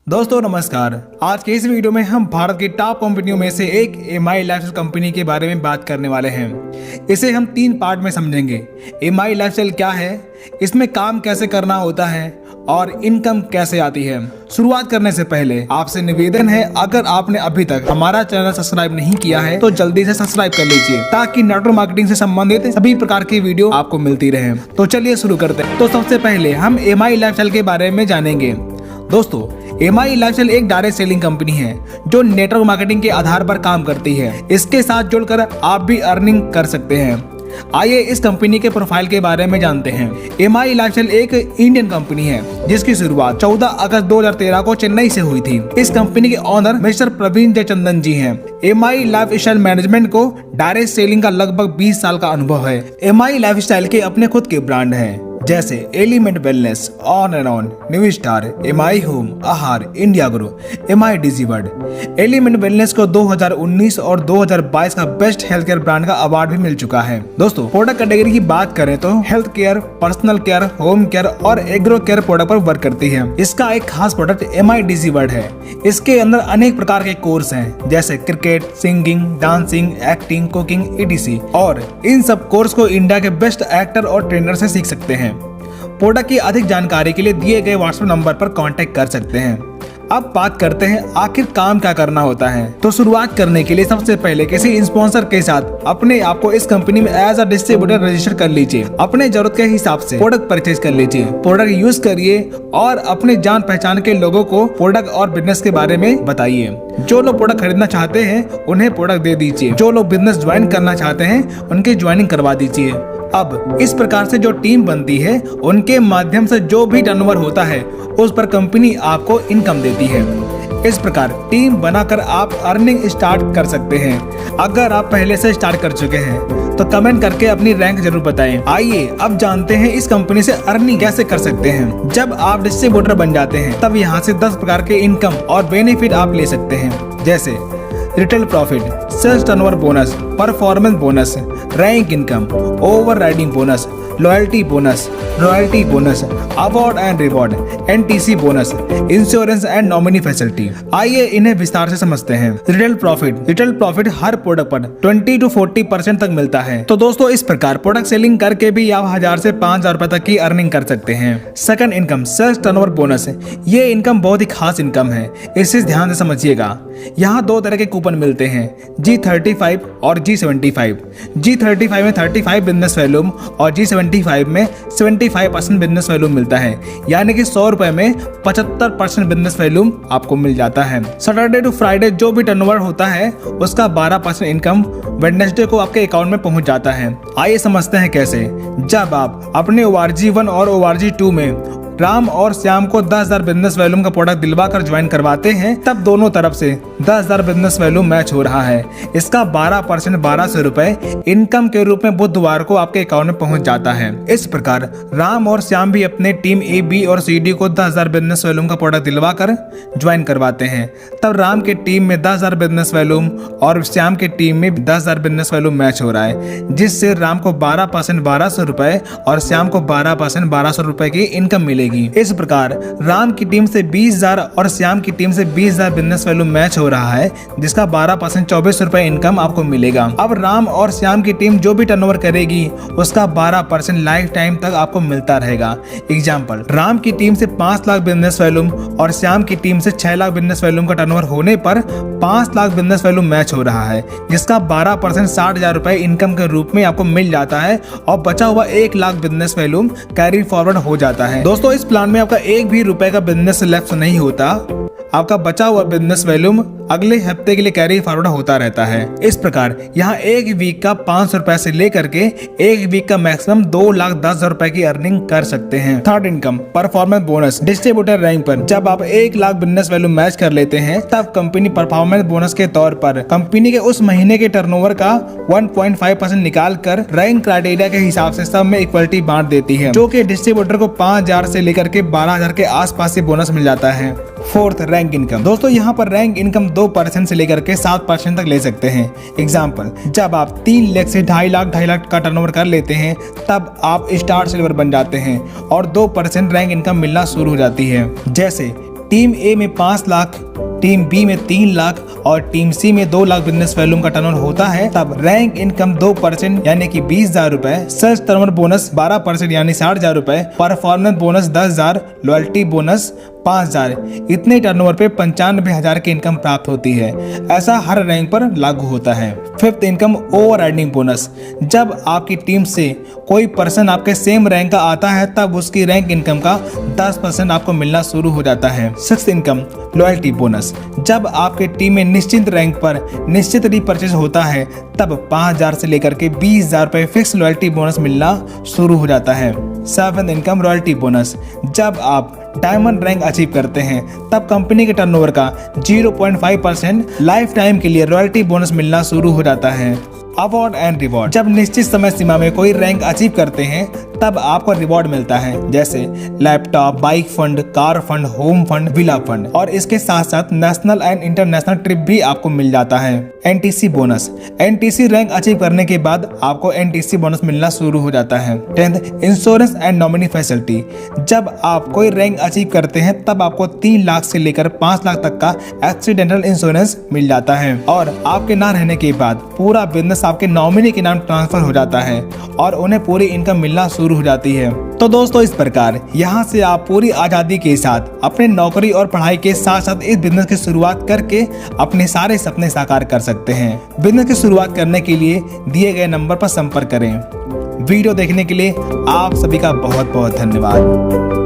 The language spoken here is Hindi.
दोस्तों नमस्कार। आज के इस वीडियो में हम भारत की टॉप कंपनियों में से एक एमआई लाइफस्टाइल कंपनी के बारे में बात करने वाले हैं। इसे हम 3 पार्ट में समझेंगे। एमआई लाइफस्टाइल क्या है, इसमें काम कैसे करना होता है और इनकम कैसे आती है। शुरुआत करने से पहले आपसे निवेदन है, अगर आपने अभी तक हमारा चैनल सब्सक्राइब नहीं किया है तो जल्दी से सब्सक्राइब कर लीजिए ताकि नेटवर्क मार्केटिंग से संबंधित सभी प्रकार की वीडियो आपको मिलती रहे। तो चलिए शुरू करते हैं। तो सबसे पहले हम एमआई लाइफस्टाइल के बारे में जानेंगे। दोस्तों, एमआई लाइफस्टाइल एक डायरेक्ट सेलिंग कंपनी है जो नेटवर्क मार्केटिंग के आधार पर काम करती है। इसके साथ जुड़कर आप भी अर्निंग कर सकते हैं। आइए इस कंपनी के प्रोफाइल के बारे में जानते हैं। एमआई लाइफस्टाइल एक इंडियन कंपनी है जिसकी शुरुआत 14 अगस्त 2013 को चेन्नई से हुई थी। इस कंपनी के ओनर मिस्टर प्रवीण जयचंदन जी हैं। एमआई लाइफस्टाइल मैनेजमेंट को डायरेक्ट सेलिंग का लगभग 20 साल का अनुभव है। एमआई लाइफस्टाइल के अपने खुद के ब्रांड हैं जैसे Element Wellness, On and On, New Star, MI Home, Aahar, India Grow, MI Digiword. Element Wellness को 2019 और 2022 का बेस्ट हेल्थ केयर ब्रांड का अवार्ड भी मिल चुका है। दोस्तों, प्रोडक्ट कैटेगरी की बात करें तो health care, personal care, home care और एग्रो केयर प्रोडक्ट पर वर्क करती है। इसका एक खास प्रोडक्ट एमआई डिजीवर्ड है। इसके अंदर अनेक प्रकार के कोर्स हैं जैसे cricket, singing, dancing, acting, cooking, etc. और इन सब कोर्स को इंडिया के बेस्ट एक्टर और ट्रेनर से सीख सकते हैं। प्रोडक्ट की अधिक जानकारी के लिए दिए गए व्हाट्सएप नंबर पर कांटेक्ट कर सकते हैं। अब बात करते हैं आखिर काम क्या करना होता है। तो शुरुआत करने के लिए सबसे पहले किसी स्पॉन्सर के साथ अपने आप को इस कंपनी में एज अ डिस्ट्रीब्यूटर रजिस्टर कर लीजिए। अपने जरूरत के हिसाब से प्रोडक्ट परचेज कर लीजिए, प्रोडक्ट यूज करिए और अपने जान पहचान के लोगों को प्रोडक्ट और बिजनेस के बारे में बताइए। जो लोग प्रोडक्ट खरीदना चाहते हैं उन्हें प्रोडक्ट दे दीजिए। जो लोग बिजनेस ज्वाइन करना चाहते हैं उनकी ज्वाइनिंग करवा दीजिए। अब इस प्रकार से जो टीम बनती है उनके माध्यम से जो भी टर्नओवर होता है उस पर कंपनी आपको इनकम देती है। इस प्रकार टीम बनाकर आप अर्निंग स्टार्ट कर सकते हैं। अगर आप पहले से स्टार्ट कर चुके हैं तो कमेंट करके अपनी रैंक जरूर बताएं। आइए अब जानते हैं इस कंपनी से अर्निंग कैसे कर सकते हैं। जब आप डिस्ट्रीब्यूटर बन जाते हैं तब यहाँ से 10 प्रकार के इनकम और बेनिफिट आप ले सकते हैं जैसे retail profit, sales turnover bonus, performance bonus, rank income, over riding bonus, loyalty bonus, royalty bonus, award and reward, NTC bonus, insurance and nominee facility. आइए इन्हें विस्तार से समझते हैं। रिटेल प्रॉफिट हर प्रोडक्ट पर 20 to 40% तक मिलता है। तो दोस्तों, इस प्रकार प्रोडक्ट सेलिंग करके भी आप 1000 से 5000 रुपए तक की अर्निंग कर सकते हैं। Second income, sales turnover bonus. ये इनकम बहुत ही खास इनकम है, इसे ध्यान से समझिएगा। यहाँ 2 तरह के कूपन मिलते हैं, G35 और G75। G35 में 35 बिजनेस वैल्यूम और G75 में 75% बिजनेस वैल्यूम मिलता है, यानी कि 100 रुपए में 75% बिजनेस वैल्यूम आपको मिल जाता है। सैटरडे टू फ्राइडे जो भी टर्नओवर होता है उसका 12% इनकम वेडनेसडे को आपके अकाउंट में पहुंच जाता है। आइए समझते हैं कैसे। जब आप अपने ORG1 और ORG2 में राम और श्याम को 10,000 बिजनेस वैल्यूम का प्रोडक्ट दिलवा कर ज्वाइन करवाते हैं तब दोनों तरफ से 10,000 बिजनेस वैल्यूम मैच हो रहा है। इसका 12% 1200 रुपए इनकम के रूप में बुधवार को आपके अकाउंट में पहुंच जाता है। इस प्रकार राम और श्याम भी अपने टीम A, B और C, D को 10,000 बिजनेस वैल्यूम का प्रोडक्ट दिलवा कर ज्वाइन करवाते हैं। तब राम के टीम में 10,000 बिजनेस वैल्यूम और श्याम के टीम में 10,000 बिजनेस वैल्यूम मैच हो रहा है, जिससे राम को 12% 1200 रुपए और श्याम को 12% 1200 रुपए की इनकम मिलेगी। इस प्रकार राम की टीम से 20,000 और श्याम की टीम से 20,000 बिजनेस वैल्यू मैच हो रहा है, जिसका 12% 24 रुपए इनकम आपको मिलेगा। अब राम और श्याम की टीम जो भी टर्नओवर करेगी उसका 12% लाइफ टाइम तक आपको मिलता रहेगा। एग्जाम्पल, राम की टीम से 5 लाख बिजनेस वैल्यूम और श्याम की टीम से 6 लाख बिजनेस वैल्यूम का टर्नओवर होने पर 5 लाख बिजनेस वैल्यू मैच हो रहा है, जिसका 12% 60,000 रुपए इनकम के रूप में आपको मिल जाता है और बचा हुआ 1 lakh business volume carry forward हो जाता है। दोस्तों, इस प्लान में आपका 1 भी रुपए का बिजनेस लेफ्ट नहीं होता। आपका बचा हुआ बिजनेस वैल्यूम अगले हफ्ते के लिए कैरी फॉरवर्ड होता रहता है। इस प्रकार यहाँ 1 वीक का 500 रुपए से लेकर के 1 वीक का मैक्सिमम 2,10,000 रुपए की अर्निंग कर सकते हैं। Third income, performance bonus. Distributor rank पर जब आप 1 लाख बिजनेस वैल्यू मैच कर लेते हैं तब कंपनी परफॉर्मेंस बोनस के तौर पर कंपनी के उस महीने के टर्नओवर का 1.5% निकाल कर रैंक क्राइटेरिया के हिसाब से सब में इक्वलिटी बांट देती है, जो कि डिस्ट्रीब्यूटर को 5,000 से लेकर के 12,000 के आसपास से बोनस मिल जाता है। Fourth, rank income. दोस्तों, यहाँ पर रैंक इनकम 2% से लेकर के 7% तक ले सकते हैं। एग्जाम्पल, जब आप 3 लाख से 2.5 लाख का टर्नओवर कर लेते हैं तब आप स्टार सिल्वर बन जाते हैं और 2% रैंक इनकम मिलना शुरू हो जाती है। जैसे टीम ए में 5 लाख, टीम बी में 3 लाख और टीम सी में 2 लाख बिजनेस वैल्यूम का टर्नओवर होता है, तब रैंक इनकम 2% यानी कि 20,000 रुपए, सर्च टर्नओवर बोनस 12% यानी 60,000 रुपए, परफॉर्मेंस बोनस 10,000, लॉयल्टी बोनस 5,000, इतने टर्नओवर पे 95,000 की इनकम प्राप्त होती है। ऐसा हर रैंक पर लागू होता है। फिफ्थ इनकम ओवरराइडिंग बोनस, जब आपकी टीम से कोई पर्सन आपके सेम रैंक का आता है तब उसकी रैंक इनकम का 10% आपको मिलना शुरू हो जाता है। सिक्स्थ इनकम लॉयल्टी बोनस, जब आपके टीम में निश्चित रैंक पर निश्चित रीपरचेज होता है तब 5,000 से लेकर के 20,000 रुपए फिक्स लॉयल्टी बोनस मिलना शुरू हो जाता है। सेवंथ इनकम रॉयल्टी बोनस, जब आप डायमंड रैंक अचीव करते हैं तब कंपनी के टर्नओवर का 0.5% लाइफ टाइम के लिए रॉयल्टी बोनस मिलना शुरू हो जाता है। अवार्ड एंड रिवॉर्ड, जब निश्चित समय सीमा में कोई रैंक अचीव करते हैं तब आपको रिवॉर्ड मिलता है, जैसे laptop, bike fund, car fund, home fund, villa fund, और इसके साथ साथ नेशनल एंड इंटरनेशनल ट्रिप भी आपको मिल जाता है। NTC bonus, NTC rank achieve करने के बाद आपको एनटीसी बोनस मिलना शुरू हो जाता है। 10th insurance and nominee facility, जब आप कोई रैंक अचीव करते हैं तब आपको 3 लाख से लेकर 5 लाख तक का एक्सीडेंटल इंश्योरेंस मिल जाता है और आपके ना रहने के बाद पूरा बिजनेस आपके नॉमिनी के नाम ट्रांसफर हो जाता है और उन्हें पूरी इनकम मिलना शुरू हो जाती है। तो दोस्तों, इस प्रकार यहाँ से आप पूरी आजादी के साथ अपने नौकरी और पढ़ाई के साथ साथ इस बिजनेस की शुरुआत करके अपने सारे सपने साकार कर सकते हैं। बिजनेस की शुरुआत करने के लिए दिए गए नंबर पर संपर्क करें। वीडियो देखने के लिए आप सभी का बहुत बहुत धन्यवाद।